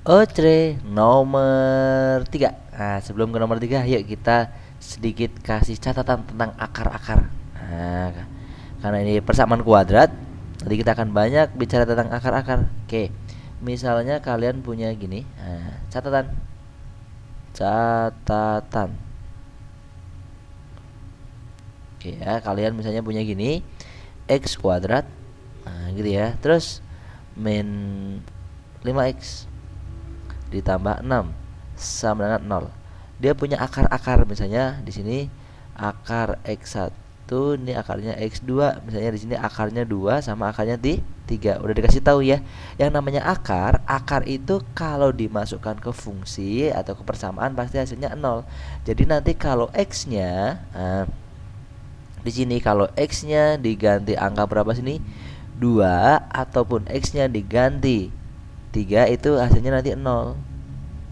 Oke, nomor 3. Nah, sebelum ke nomor 3, yuk kita sedikit kasih catatan tentang akar-akar. Nah, karena ini persamaan kuadrat, nanti kita akan banyak bicara tentang akar-akar. Oke, misalnya kalian punya gini, nah, catatan. Oke ya, kalian misalnya punya gini, x kuadrat, nah gitu ya. Terus min 5x ditambah 6 sama dengan 0. Dia punya akar-akar, misalnya di sini akar x1, ini akarnya x2, misalnya di sini akarnya 2 sama akarnya 3. Udah dikasih tahu ya. Yang namanya akar itu kalau dimasukkan ke fungsi atau ke persamaan pasti hasilnya 0. Jadi nanti kalau x-nya, di sini kalau x-nya diganti angka berapa sini? 2 ataupun x-nya diganti 3, itu hasilnya nanti 0.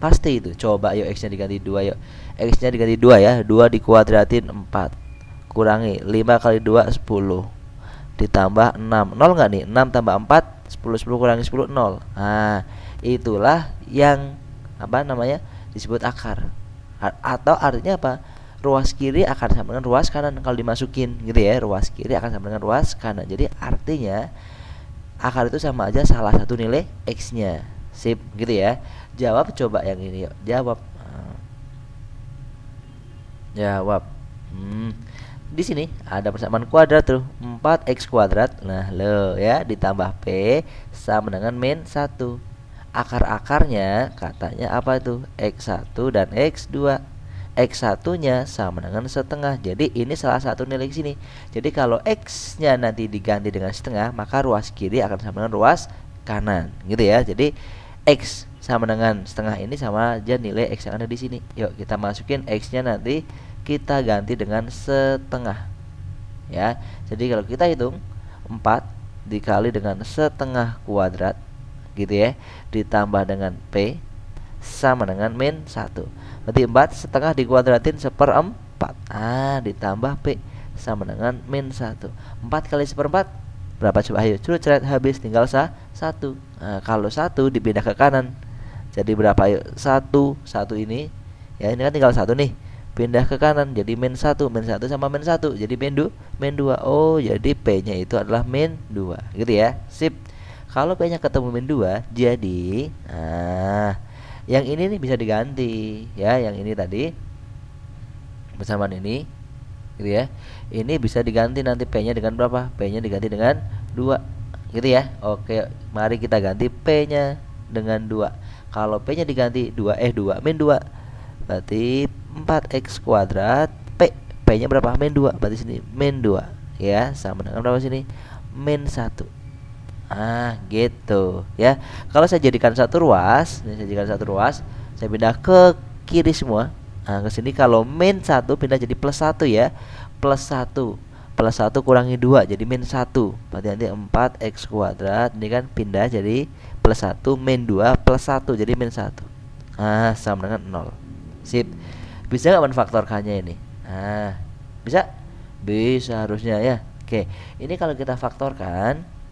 Pasti itu. Coba yuk x-nya diganti 2 yuk. X-nya diganti 2 ya. 2 dikuadratin 4. Kurangi 5 kali 2 10. Ditambah 6. 0 enggak nih? 6 tambah 4 10 kurangi 10 0. Nah, itulah yang apa namanya? Disebut akar. Atau artinya apa? Ruas kiri akan sama dengan ruas kanan kalau dimasukin gitu ya. Ruas kiri akan sama dengan ruas kanan. Jadi artinya akar itu sama aja salah satu nilai x-nya. Sip, gitu ya. Jawab coba yang ini yuk. Jawab. Jawab. Di sini ada persamaan kuadrat tuh, 4x kuadrat. Nah, lo ya ditambah p sama dengan min 1. Akar-akarnya katanya apa itu? X1 dan X2. X1-nya sama dengan setengah. Jadi ini salah satu nilai sini. Jadi kalau X-nya nanti diganti dengan setengah, maka ruas kiri akan sama dengan ruas kanan, gitu ya. Jadi X sama dengan setengah ini sama aja nilai X yang ada di sini. Yuk kita masukin X-nya, nanti kita ganti dengan setengah. Ya. Jadi kalau kita hitung 4 dikali dengan setengah kuadrat, gitu ya, ditambah dengan P sama dengan min 1. Berarti 4 setengah dikuadratin 1/4. Ditambah P sama dengan min 1. 4 kali 1/4 berapa coba? Ayo curut habis, tinggal 1. Nah, kalau 1 dipindah ke kanan jadi berapa? Ayo 1 ini ya, ini kan tinggal 1 nih, pindah ke kanan jadi min 1. Min 1 sama min 1 jadi min 2. Oh, jadi P nya itu adalah min 2, gitu ya. Sip. Kalau P nya ketemu min 2, jadi yang ini nih bisa diganti ya, yang ini tadi persamaan ini, gitu ya. Ini bisa diganti nanti P-nya dengan berapa? P-nya diganti dengan 2, gitu ya. Oke, mari kita ganti P-nya dengan 2. Kalau P-nya diganti 2 min 2, berarti 4x kuadrat. P-nya berapa? Min 2. Berarti sini min 2 ya, sama dengan berapa sini? Min 1. Gitu ya. Kalau saya jadikan satu ruas, saya pindah ke kiri semua. Ke sini kalau min 1 pindah jadi plus 1 ya. Plus 1 kurangi 2 jadi min 1. Berarti nanti 4x kuadrat ini kan pindah jadi plus 1, min 2 plus 1 jadi min 1. Sama dengan 0. Sip. Bisa nggak menfaktorkannya ini? Bisa? Bisa harusnya ya. Oke, ini kalau kita faktorkan.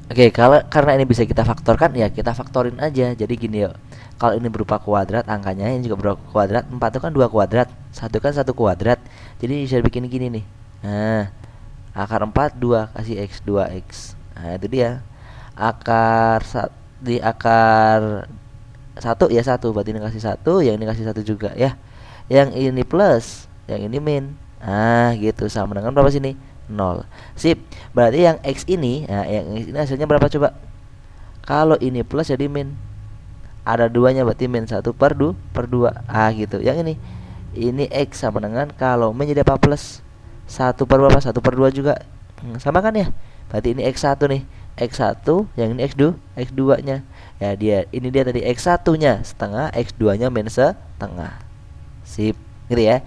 Oke, karena ini bisa kita faktorkan ya, kita faktorin aja. Jadi gini yuk. Kalau ini berupa kuadrat, angkanya ini juga berupa kuadrat. 4 itu kan 2 kuadrat, 1 kan 1 kuadrat. Jadi bisa bikin gini nih. Akar 4 2 kasih x 2x. Itu dia. Di akar 1 ya 1, berarti ini kasih 1, yang ini kasih 1 juga ya. Yang ini plus, yang ini min. Gitu, sama dengan berapa sini? 0. Sip. Berarti yang x ini, yang x ini hasilnya berapa coba? Kalau ini plus jadi min. Ada 2-nya berarti min 1 per 2. Gitu. Yang ini x sama dengan, kalau min jadi apa? Plus 1 per berapa? 1 per 2 juga. Sama kan ya? Berarti ini x1 nih. X1, yang ini x2-nya. Ya, ini dia tadi x1-nya setengah, x2-nya min setengah. Sip. Gitu ya.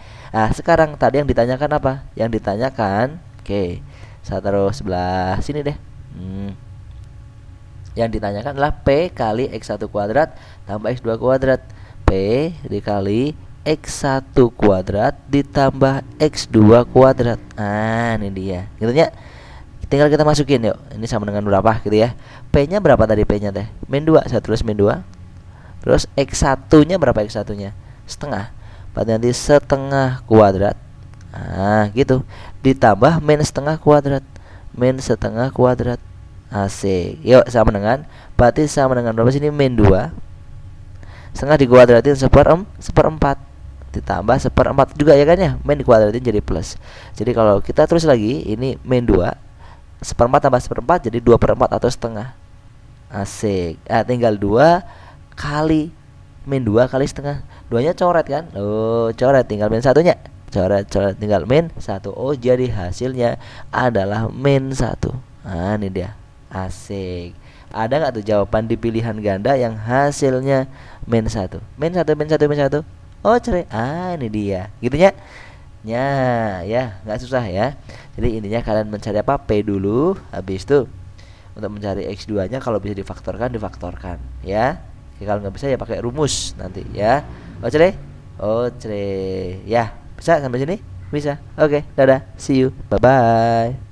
Sekarang tadi yang ditanyakan apa? Yang ditanyakan, oke, saya taruh sebelah sini deh. Yang ditanyakan adalah P kali X1 kuadrat tambah X2 kuadrat. P dikali X1 kuadrat ditambah X2 kuadrat. Ini dia. Gitu ya. Tinggal kita masukin yuk. Ini sama dengan berapa gitu ya? P nya berapa tadi? P nya teh min 2, saya tulis min 2. Terus X1 nya berapa? X1 nya setengah, berarti nanti setengah kuadrat. Nah gitu, ditambah min setengah kuadrat, min setengah kuadrat. Asik. Yuk sama dengan, berarti sama dengan berapa sini? Min 2. Setengah dikuadratin seperempat, ditambah seperempat juga ya kan ya, min dikuadratin jadi plus. Jadi kalau kita tulis lagi, ini min 2 seperempat tambah seperempat jadi 2/4 atau setengah. Asik. Tinggal 2 kali min 2 kali setengah. 2 nya coret kan? Oh, coret, tinggal min satunya. Coret tinggal min 1. Oh, jadi hasilnya adalah min 1. Nah, ini dia. Asik. Ada nggak tuh jawaban di pilihan ganda yang hasilnya min 1? Min 1, min 1, min 1. Oh, cerai. Ini dia. Gitu ya. Ya, nggak susah ya. Jadi intinya kalian mencari apa? P dulu, habis itu untuk mencari X2 nya kalau bisa difaktorkan ya. Kalau nggak bisa ya pakai rumus nanti ya. Oke, ya, bisa sampai sini? Bisa. Oke, dadah, see you, bye bye.